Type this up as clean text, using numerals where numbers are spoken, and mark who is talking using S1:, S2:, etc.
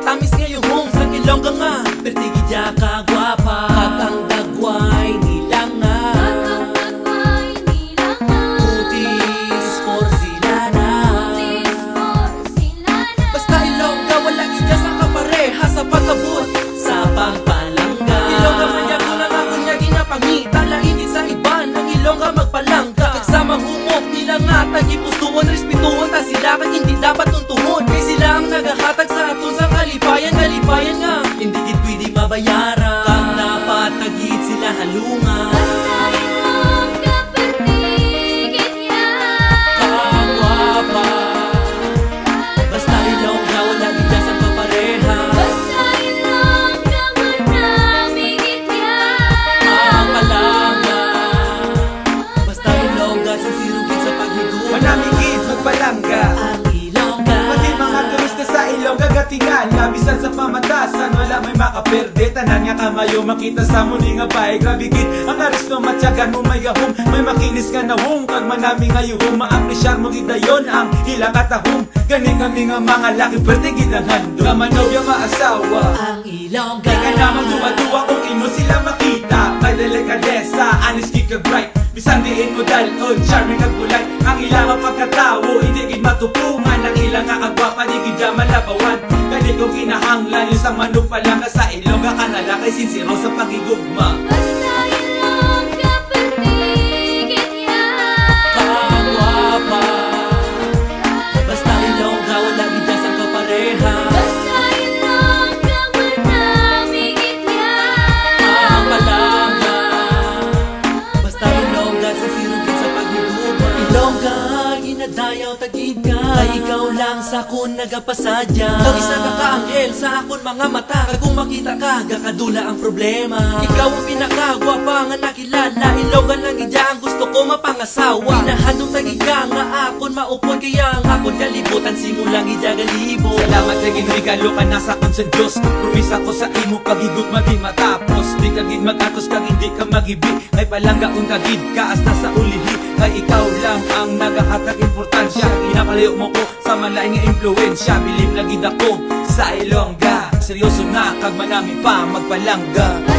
S1: Tamis ngayong home sa Ilongga nga, pertigid ya kagwapa. Katang dagway nilanga, kutis for silana. Basta Ilongga, walang iya sa kapareha sa pagkabot sa pagpalangga. Ilongga manyago na nga kunya ginapangita, lainit sa iban ang Ilongga magpalangga. Kagsama humok nila nga tagipustuon, respetuon ta sila kag hindi dapat tuntuhon. Kay sila ang nagahatag sa aton sa kalipayan nga, hindi gid pwede mabayaran. Kang napatagid sila halungan.
S2: Basta Ilongga, pertigid ya
S1: kagwapa. Basta Ilongga, wala gid sa kapareha.
S2: Basta Ilongga, manamigit ya
S1: Mapalangga. Basta Ilongga, sisirugid sa paghigugma.
S3: Manamigit, magpalangga
S1: Ang Ilongga,
S3: pati mga turista sa Ilongga gatingala. Bisan sa pamatasan, wala may makaperde. Tanan nga kamayo makita sa muli nga bahay. Grabe gid ang aristo matyagan mo may gahom. May makinis nga na hum, kag manami nga yuhum. Maapresyar mo gid dayon ang ilang katahom. Gani kami nga mga laki, pwerte gid ang handom. Kamanaw yung maasawa
S1: ang Ilongga.
S3: kaya naman duwa-duwa kung imo sila makita. May delikadesa, anis kid kag bright. Bisan diin mo dalon, charming kag bulay. Ang ilang nga pagkatawo, hindi gid matupungan. Ang ilang nga kagwapa, di gid malabawan. Gani kong kinahanglan, yung sang manok pa lang sa Ilongga ka nalakay sinsiro sa pagigugma.
S2: Basta Ilongga, pertigid ya
S1: Kagwapa. Basta Ilongga, wala gid sa kapareha.
S2: Basta Ilongga, manamigit ya
S1: Mapalangga. Basta Ilongga, sisirugid sa paghigugma. Ilongga, ginadayaw tagid ka. Kay ikaw lang sa akon nagapasadya. Ikaw isa ka ka-anghel sa akon mga mata. Kag kung makita ka, gakadula ang problema. Ikaw ang pinakagwapa nga nakilala. Ilongga lang gid ang gusto ko mapangasawa. Pinahandong tagid ka nga akon maupod. Kaya ang akon kalibutan simulang gid galibot.
S3: Salamat sa ginregalo ka na sa akon sa Diyos. Promisa ko sa imo pagigugma di matapos. Di ka gid magatos kag hindi ka magibi. Kay palanggaon ka gid kaas na sa ulihi. Kay ikaw lang ang nagahatag importansya. Inapalayo mo ko sa malaing nga impluensya. Bilib na gid ako sa Ilongga. Seryoso na kag manami pa magpalangga.